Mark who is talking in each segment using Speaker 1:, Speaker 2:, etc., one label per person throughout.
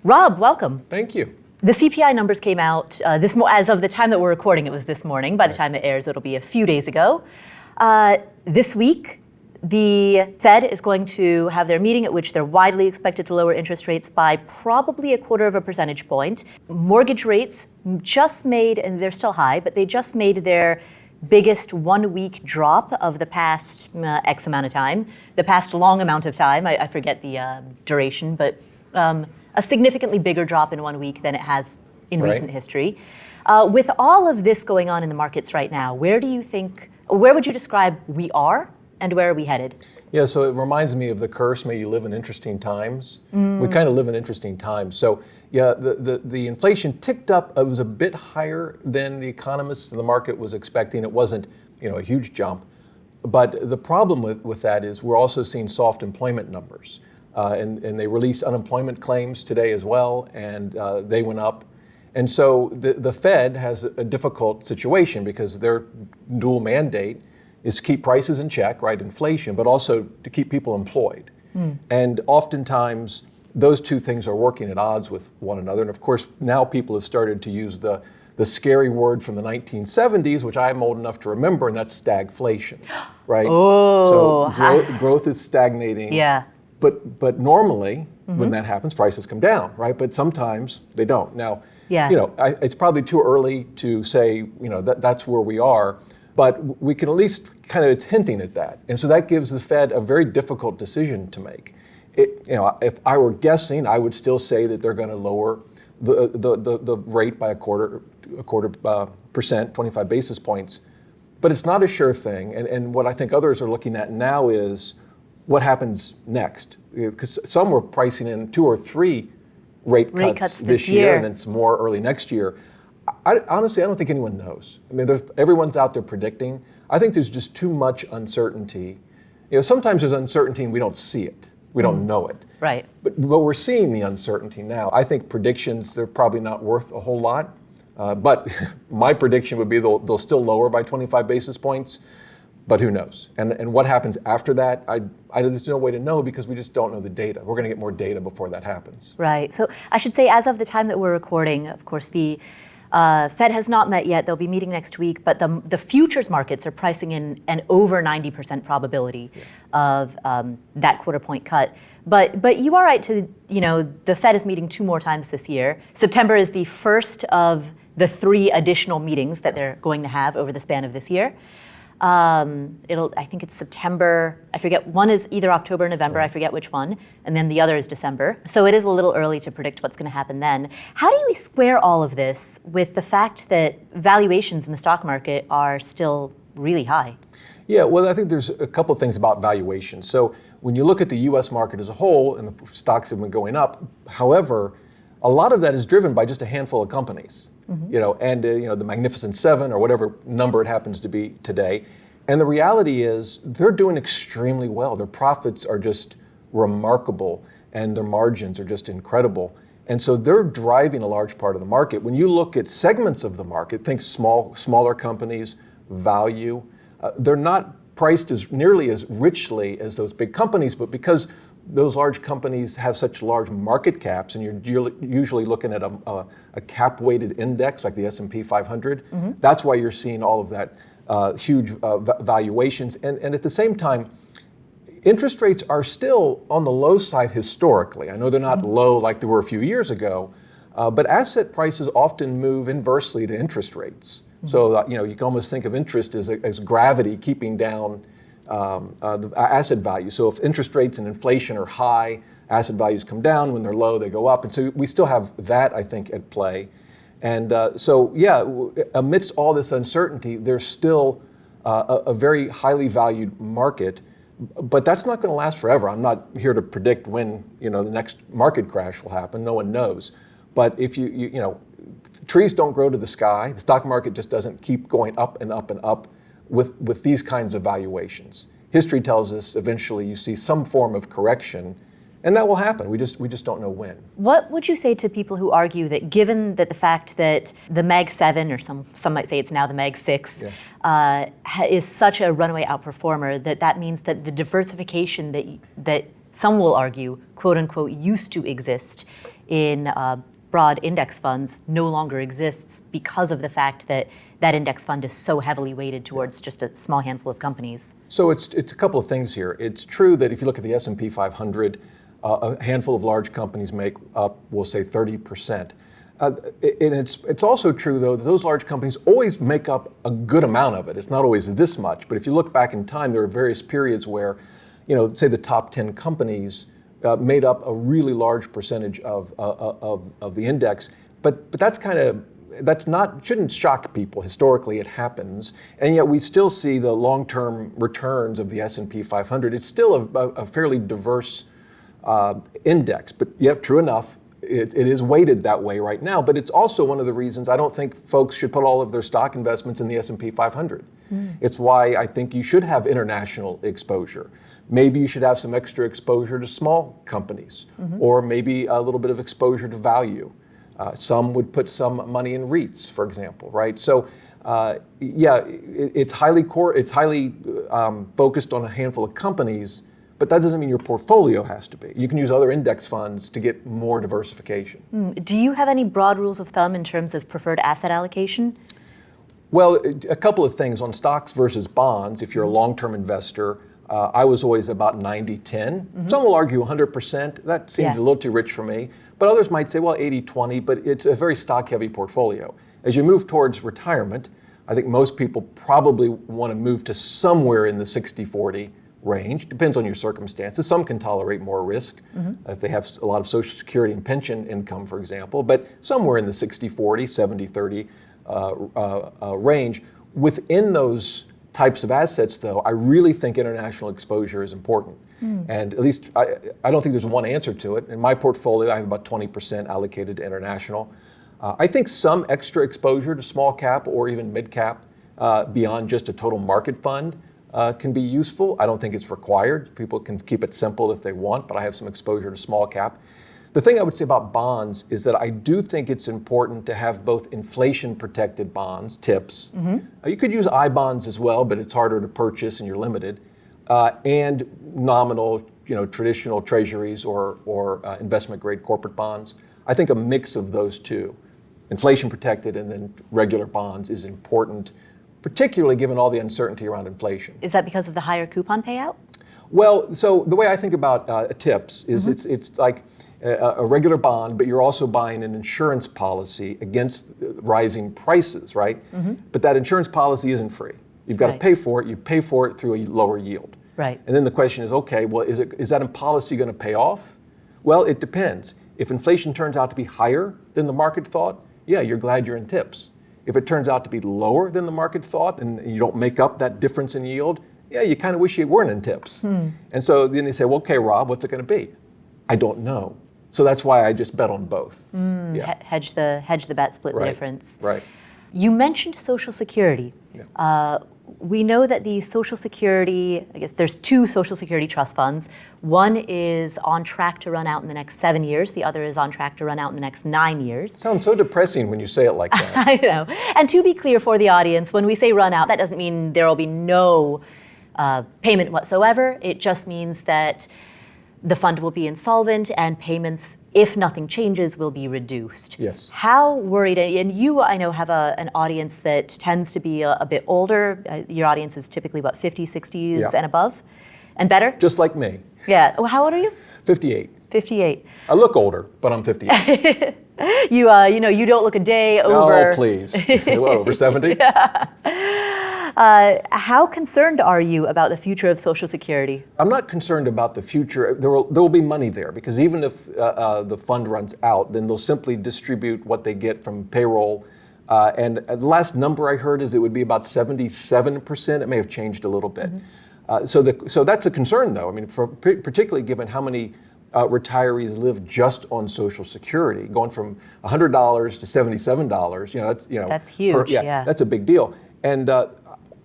Speaker 1: Rob, welcome.
Speaker 2: Thank you.
Speaker 1: The CPI numbers came out as of the time that we're recording, it was this morning. By the time it airs, it'll be a few days ago. This week, the Fed is going to have their meeting at which they're widely expected to lower interest rates by probably 1/4 percentage point. Mortgage rates just made, and they're still high, but they just made their biggest 1 week drop of the past X amount of time, the past long amount of time. I forget the duration, but a significantly bigger drop in 1 week than it has in recent history. With all of this going on in the markets right now, where would you describe we are and where are we headed?
Speaker 2: Yeah, so it reminds me of the curse, may you live in interesting times. We kind of live in interesting times. So yeah, the inflation ticked up. It was a bit higher than the economists in the market was expecting. It wasn't, a huge jump. But the problem with that is we're also seeing soft employment numbers. And they released unemployment claims today as well, and they went up. And so the Fed has a difficult situation because their dual mandate is to keep prices in check, right, inflation, but also to keep people employed. And oftentimes, those two things are working at odds with one another. And of course, now people have started to use the scary word from the 1970s, which I'm old enough to remember, and that's stagflation, right?
Speaker 1: Oh.
Speaker 2: So growth is stagnating.
Speaker 1: Yeah.
Speaker 2: But normally, when that happens, prices come down, right? But sometimes they don't. Now, it's probably too early to say, that's where we are. But we can at least it's hinting at that. And so that gives the Fed a very difficult decision to make. If I were guessing, I would still say that they're going to lower the rate by a quarter percent, 25 basis points. But it's not a sure thing. And what I think others are looking at now is what happens next. Because some were pricing in 2 or 3 rate cuts this year, and then some more early next year. Honestly, I don't think anyone knows. I mean, everyone's out there predicting. I think there's just too much uncertainty. Sometimes there's uncertainty and we don't see it. We don't know it.
Speaker 1: Right.
Speaker 2: But we're seeing the uncertainty now. I think predictions, they're probably not worth a whole lot. But my prediction would be they'll still lower by 25 basis points. But who knows? And what happens after that, there's no way to know because we just don't know the data. We're going to get more data before that happens.
Speaker 1: Right. So I should say, as of the time that we're recording, of course, the Fed has not met yet. They'll be meeting next week, but the futures markets are pricing in an over 90% probability of that quarter point cut. But you are right to, the Fed is meeting 2 more times this year. September is the first of the 3 additional meetings that they're going to have over the span of this year. I think it's September, I forget, one is either October or November, I forget which one, and then the other is December. So it is a little early to predict what's going to happen then. How do we square all of this with the fact that valuations in the stock market are still really high?
Speaker 2: Yeah, well, I think there's a couple of things about valuations. So when you look at the U.S. market as a whole, and the stocks have been going up, however, a lot of that is driven by just a handful of companies. The Magnificent Seven or whatever number it happens to be today. And the reality is they're doing extremely well. Their profits are just remarkable and their margins are just incredible. And so they're driving a large part of the market. When you look at segments of the market, think smaller companies, value, they're not priced as nearly as richly as those big companies, but because those large companies have such large market caps, and you're usually looking at a cap-weighted index like the S&P 500. That's why you're seeing all of that huge valuations. And at the same time, interest rates are still on the low side historically. I know they're not low like they were a few years ago, but asset prices often move inversely to interest rates. So you can almost think of interest as gravity keeping down the asset value. So if interest rates and inflation are high, asset values come down. When they're low, they go up. And so we still have that, I think, at play. And amidst all this uncertainty, there's still a very highly valued market. But that's not going to last forever. I'm not here to predict when the next market crash will happen. No one knows. But if trees don't grow to the sky. The stock market just doesn't keep going up and up and up with these kinds of valuations. History tells us eventually you see some form of correction, and that will happen. We just don't know when.
Speaker 1: What would you say to people who argue that given that the fact that the Mag 7, or some might say it's now the Mag 6, is such a runaway outperformer, that means that the diversification that some will argue, quote unquote, used to exist in broad index funds no longer exists because of the fact that that index fund is so heavily weighted towards just a small handful of companies.
Speaker 2: So it's a couple of things here. It's true that if you look at the S&P 500, a handful of large companies make up, we'll say, 30%. And it's also true, though, that those large companies always make up a good amount of it. It's not always this much, but if you look back in time, there are various periods where, say the top 10 companies made up a really large percentage of the index. But shouldn't shock people. Historically, it happens, and yet we still see the long-term returns of the S&P 500. It's still a fairly diverse index, but yep, true enough, it is weighted that way right now. But it's also one of the reasons I don't think folks should put all of their stock investments in the S&P 500. It's why I think you should have international exposure. Maybe you should have some extra exposure to small companies, or maybe a little bit of exposure to value. Some would put some money in REITs, for example, right? So, it's highly focused on a handful of companies, but that doesn't mean your portfolio has to be. You can use other index funds to get more diversification.
Speaker 1: Do you have any broad rules of thumb in terms of preferred asset allocation?
Speaker 2: Well, a couple of things on stocks versus bonds. If you're a long-term investor, I was always about 90-10. Some will argue 100%. That seemed a little too rich for me. But others might say, well, 80-20, but it's a very stock-heavy portfolio. As you move towards retirement, I think most people probably want to move to somewhere in the 60-40 range. Depends on your circumstances. Some can tolerate more risk if they have a lot of Social Security and pension income, for example, but somewhere in the 60-40, 70-30 range. Within those types of assets, though, I really think international exposure is important. And at least I don't think there's one answer to it. In my portfolio, I have about 20% allocated to international. I think some extra exposure to small cap or even mid cap beyond just a total market fund can be useful. I don't think it's required. People can keep it simple if they want, but I have some exposure to small cap. The thing I would say about bonds is that I do think it's important to have both inflation-protected bonds, TIPS. You could use I bonds as well, but it's harder to purchase and you're limited. And nominal, traditional Treasuries or investment-grade corporate bonds. I think a mix of those two, inflation-protected and then regular bonds, is important, particularly given all the uncertainty around inflation.
Speaker 1: Is that because of the higher coupon payout?
Speaker 2: Well, so the way I think about TIPS is it's like a regular bond, but you're also buying an insurance policy against rising prices, right? But that insurance policy isn't free. You've got to pay for it. You pay for it through a lower yield.
Speaker 1: Right.
Speaker 2: And then the question is, okay, well, is that policy going to pay off? Well, it depends. If inflation turns out to be higher than the market thought, yeah, you're glad you're in TIPS. If it turns out to be lower than the market thought and you don't make up that difference in yield, yeah, you kind of wish you weren't in TIPS. And so then they say, well, okay, Rob, what's it going to be? I don't know. So that's why I just bet on both.
Speaker 1: Hedge the bet, split the difference.
Speaker 2: Right.
Speaker 1: You mentioned Social Security.
Speaker 2: Yeah.
Speaker 1: We know that the Social Security, I guess there's two Social Security trust funds. One is on track to run out in the next 7 years. The other is on track to run out in the next 9 years.
Speaker 2: Sounds so depressing when you say it like that.
Speaker 1: I know. And to be clear for the audience, when we say run out, that doesn't mean there will be no payment whatsoever. It just means that the fund will be insolvent and payments, if nothing changes, will be reduced.
Speaker 2: Yes.
Speaker 1: How worried, and you, I know, have an audience that tends to be a bit older. Your audience is typically about 50s, 60s and above, and better?
Speaker 2: Just like me.
Speaker 1: Yeah. Well, how old are you?
Speaker 2: 58.
Speaker 1: 58.
Speaker 2: I look older, but I'm 58.
Speaker 1: You don't look a day over.
Speaker 2: Oh, please. What, over 70?
Speaker 1: How concerned are you about the future of Social Security?
Speaker 2: I'm not concerned about the future. There will be money there because even if the fund runs out, then they'll simply distribute what they get from payroll. And the last number I heard is it would be about 77%. It may have changed a little bit. So that's a concern, though. I mean, particularly given how many retirees live just on Social Security, going from $100 to $77.
Speaker 1: That's huge.
Speaker 2: That's a big deal. And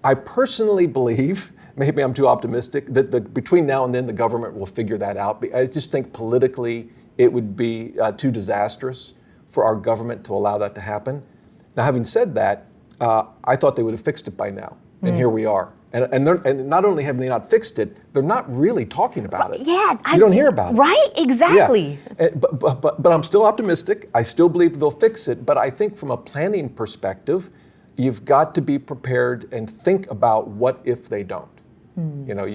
Speaker 2: I personally believe, maybe I'm too optimistic, that between now and then the government will figure that out. I just think politically it would be too disastrous for our government to allow that to happen. Now, having said that, I thought they would have fixed it by now. And here we are. And not only have they not fixed it, they're not really talking about it.
Speaker 1: Yeah.
Speaker 2: You don't hear about it.
Speaker 1: Right, exactly.
Speaker 2: Yeah. But I'm still optimistic. I still believe they'll fix it. But I think from a planning perspective, you've got to be prepared and think about what if they don't. You know,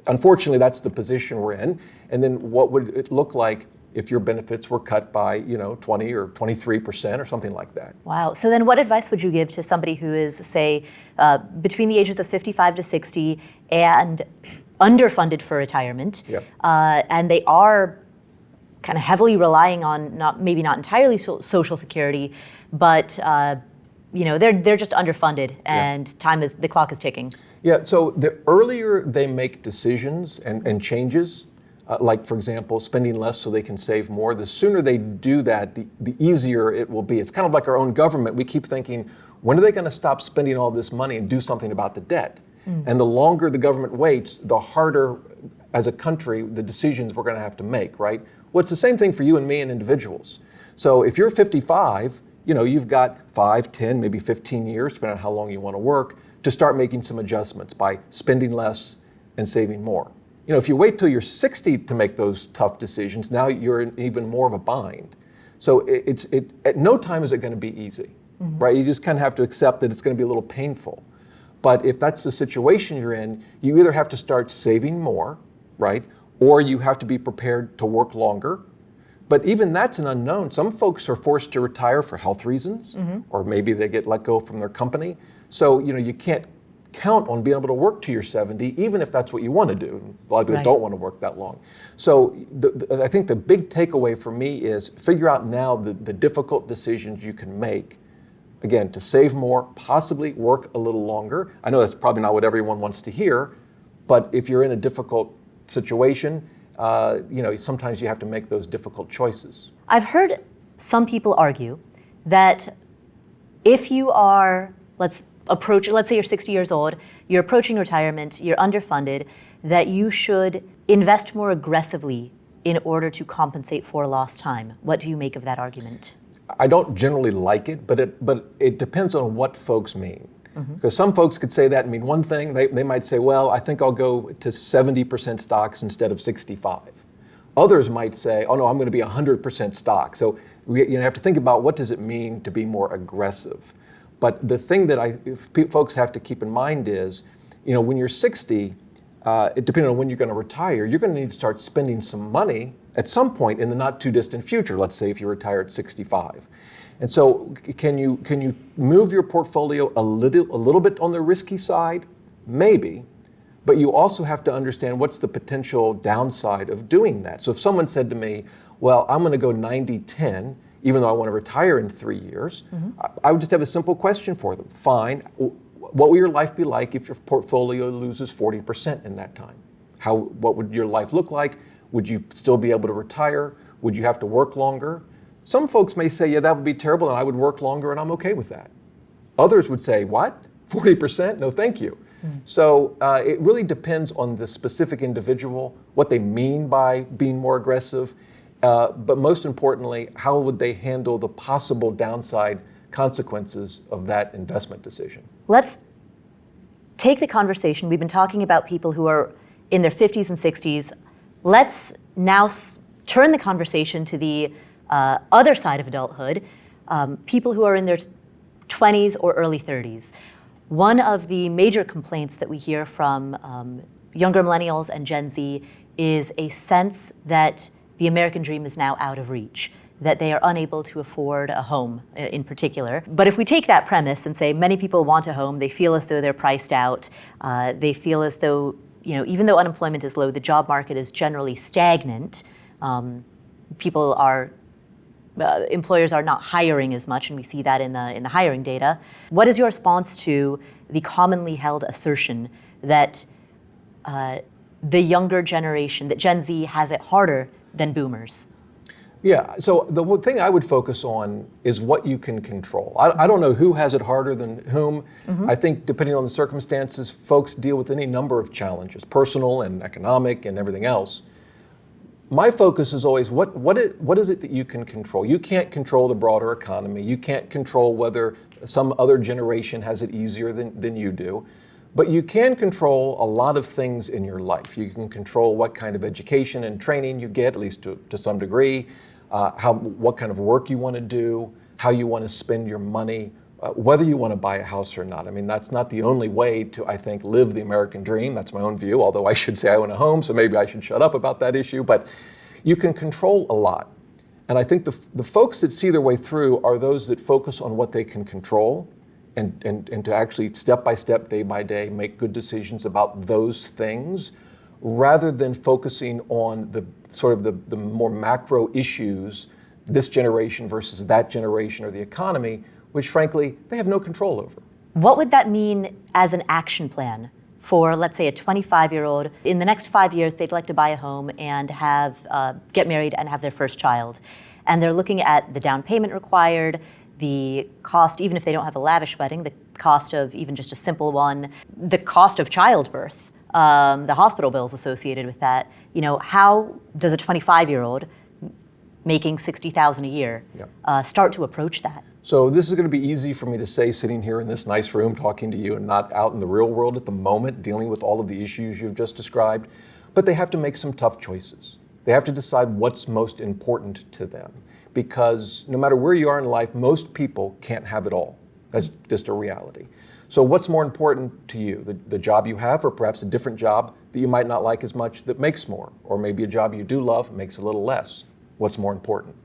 Speaker 2: unfortunately, that's the position we're in. And then what would it look like if your benefits were cut by, 20 or 23% or something like that?
Speaker 1: Wow. So then what advice would you give to somebody who is, say, between the ages of 55 to 60 and underfunded for retirement, and they are kind of heavily relying on, maybe not entirely Social Security, but they're just underfunded and the clock is ticking?
Speaker 2: Yeah, so the earlier they make decisions and changes, like, for example, spending less so they can save more, the sooner they do that, the easier it will be. It's kind of like our own government. We keep thinking, when are they going to stop spending all this money and do something about the debt? And the longer the government waits, the harder, as a country, the decisions we're going to have to make, right? Well, it's the same thing for you and me and individuals. So if you're 55, you've got 5, 10, maybe 15 years, depending on how long you want to work, to start making some adjustments by spending less and saving more. If you wait till you're 60 to make those tough decisions, now you're in even more of a bind. So at no time is it going to be easy, right? You just kind of have to accept that it's going to be a little painful. But if that's the situation you're in, you either have to start saving more, right? Or you have to be prepared to work longer. But even that's an unknown. Some folks are forced to retire for health reasons, or maybe they get let go from their company. So, you can't count on being able to work to your 70, even if that's what you want to do. A lot of people don't want to work that long. So I think the big takeaway for me is figure out now the difficult decisions you can make, again, to save more, possibly work a little longer. I know that's probably not what everyone wants to hear, but if you're in a difficult situation, sometimes you have to make those difficult choices.
Speaker 1: I've heard some people argue that if you are, let's say you're 60 years old, you're approaching retirement, you're underfunded, that you should invest more aggressively in order to compensate for lost time. What do you make of that argument?
Speaker 2: I don't generally like it, but it depends on what folks mean. Because some folks could say that and mean one thing. They might say, well, I think I'll go to 70% stocks instead of 65. Others might say, oh no, I'm going to be 100% stock. So you have to think about what does it mean to be more aggressive. But the thing that folks have to keep in mind is, when you're 60, depending on when you're going to retire, you're going to need to start spending some money at some point in the not too distant future. Let's say if you retire at 65. And so can you move your portfolio a little bit on the risky side? Maybe. But you also have to understand what's the potential downside of doing that. So if someone said to me, well, I'm going to go 90-10, even though I want to retire in 3 years, I would just have a simple question for them. Fine. What will your life be like if your portfolio loses 40% in that time? What would your life look like? Would you still be able to retire? Would you have to work longer? Some folks may say, yeah, that would be terrible, and I would work longer, and I'm okay with that. Others would say, what? 40%? No, thank you. So it really depends on the specific individual, what they mean by being more aggressive, but most importantly, how would they handle the possible downside consequences of that investment decision?
Speaker 1: Let's take the conversation. We've been talking about people who are in their 50s and 60s. Let's now turn the conversation to the other side of adulthood, people who are in their 20s or early 30s. One of the major complaints that we hear from younger millennials and Gen Z is a sense that the American dream is now out of reach, that they are unable to afford a home in particular. But if we take that premise and say many people want a home, they feel as though they're priced out, they feel as though, even though unemployment is low, the job market is generally stagnant. Employers are not hiring as much, and we see that in the hiring data. What is your response to the commonly held assertion that the younger generation, that Gen Z has it harder than boomers?
Speaker 2: Yeah, so the one thing I would focus on is what you can control. I don't know who has it harder than whom. I think depending on the circumstances, folks deal with any number of challenges, personal and economic and everything else. My focus is always what is it that you can control? You can't control the broader economy. You can't control whether Some other generation has it easier than you do. But you can control a lot of things in your life. You can control what kind of education and training you get, at least to some degree, what kind of work you want to do, how you want to spend your money, whether you want to buy a house or not. I mean, that's not the only way to, I think, live the American dream. That's my own view, although I should say I own a home, so maybe I should shut up about that issue. But you can control a lot. And I think the folks that see their way through are those that focus on what they can control and to actually step by step, day by day, make good decisions about those things rather than focusing on the more macro issues, this generation versus that generation or the economy, which frankly, they have no control over.
Speaker 1: What would that mean as an action plan for, let's say, a 25-year-old? In the next 5 years, they'd like to buy a home and get married and have their first child. And they're looking at the down payment required, the cost, even if they don't have a lavish wedding, the cost of even just a simple one, the cost of childbirth, the hospital bills associated with that. You know, how does a 25-year-old making $60,000 a year start to approach that?
Speaker 2: So this is going to be easy for me to say sitting here in this nice room talking to you and not out in the real world at the moment dealing with all of the issues you've just described. But they have to make some tough choices. They have to decide what's most important to them. Because no matter where you are in life, most people can't have it all. That's just a reality. So what's more important to you? The job you have, or perhaps a different job that you might not like as much that makes more? Or maybe a job you do love makes a little less. What's more important?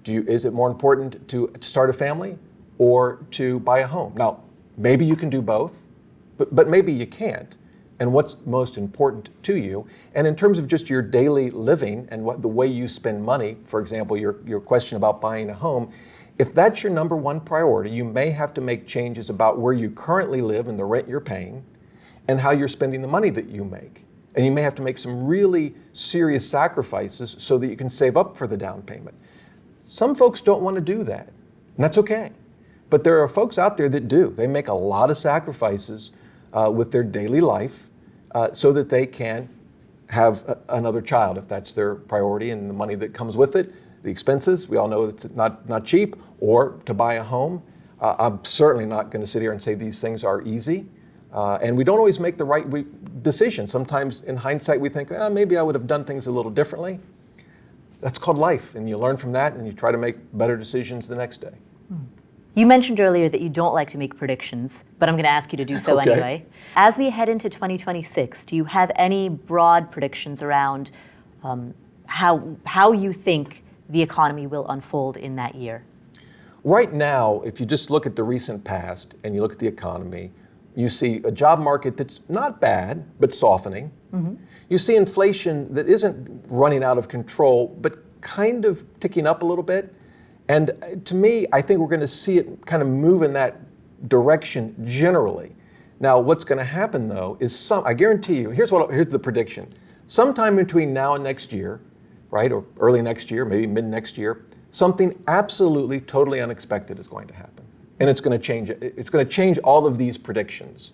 Speaker 2: Is it more important to start a family or to buy a home? Now, maybe you can do both, but maybe you can't. And what's most important to you? And in terms of just your daily living and the way you spend money, for example, your question about buying a home, if that's your number one priority, you may have to make changes about where you currently live and the rent you're paying and how you're spending the money that you make. And you may have to make some really serious sacrifices so that you can save up for the down payment. Some folks don't want to do that, and that's okay. But there are folks out there that do. They make a lot of sacrifices with their daily life so that they can have another child if that's their priority and the money that comes with it, the expenses. We all know it's not cheap, or to buy a home. I'm certainly not going to sit here and say these things are easy. And we don't always make the right decision. Sometimes in hindsight we think, maybe I would have done things a little differently. That's called life, and you learn from that and you try to make better decisions the next day.
Speaker 1: You mentioned earlier that you don't like to make predictions, but I'm going to ask you to do so anyway. As we head into 2026, do you have any broad predictions around how you think the economy will unfold in that year?
Speaker 2: Right now, if you just look at the recent past and you look at the economy, you see a job market that's not bad, but softening. You see inflation that isn't running out of control, but kind of ticking up a little bit. And to me, I think we're going to see it kind of move in that direction generally. Now, what's going to happen, though, is I guarantee you, here's the prediction. Sometime between now and next year, right, or early next year, maybe mid next year, something absolutely, totally unexpected is going to happen. And it's going to change it. It's going to change all of these predictions.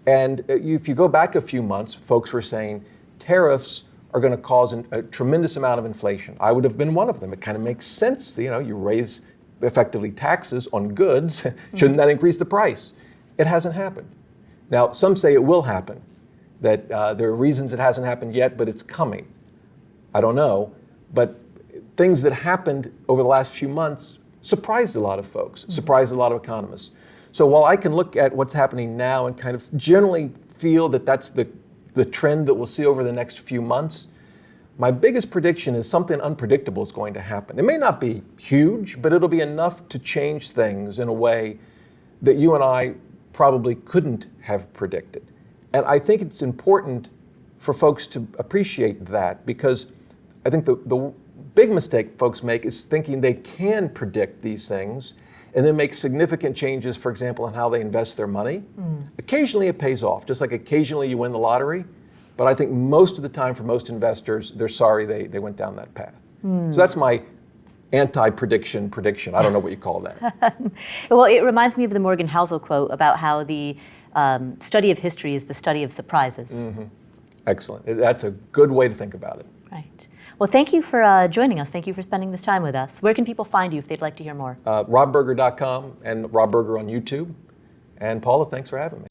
Speaker 2: And if you go back a few months, folks were saying tariffs are going to cause a tremendous amount of inflation. I would have been one of them. It kind of makes sense. You know, you raise effectively taxes on goods. Shouldn't that increase the price? It hasn't happened. Now, some say it will happen, that there are reasons it hasn't happened yet, but it's coming. I don't know. But things that happened over the last few months surprised a lot of folks, surprised a lot of economists. So while I can look at what's happening now and kind of generally feel that that's the trend that we'll see over the next few months, my biggest prediction is something unpredictable is going to happen. It may not be huge, but it'll be enough to change things in a way that you and I probably couldn't have predicted. And I think it's important for folks to appreciate that, because I think the big mistake folks make is thinking they can predict these things and then make significant changes, for example, in how they invest their money. Occasionally it pays off, just like occasionally you win the lottery. But I think most of the time for most investors, they're sorry they went down that path. So that's my anti-prediction prediction. I don't know what you call that.
Speaker 1: Well, it reminds me of the Morgan Housel quote about how the study of history is the study of surprises.
Speaker 2: Excellent. That's a good way to think about it.
Speaker 1: Right. Well, thank you for joining us. Thank you for spending this time with us. Where can people find you if they'd like to hear more?
Speaker 2: RobBerger.com and Rob Berger on YouTube. And Paula, thanks for having me.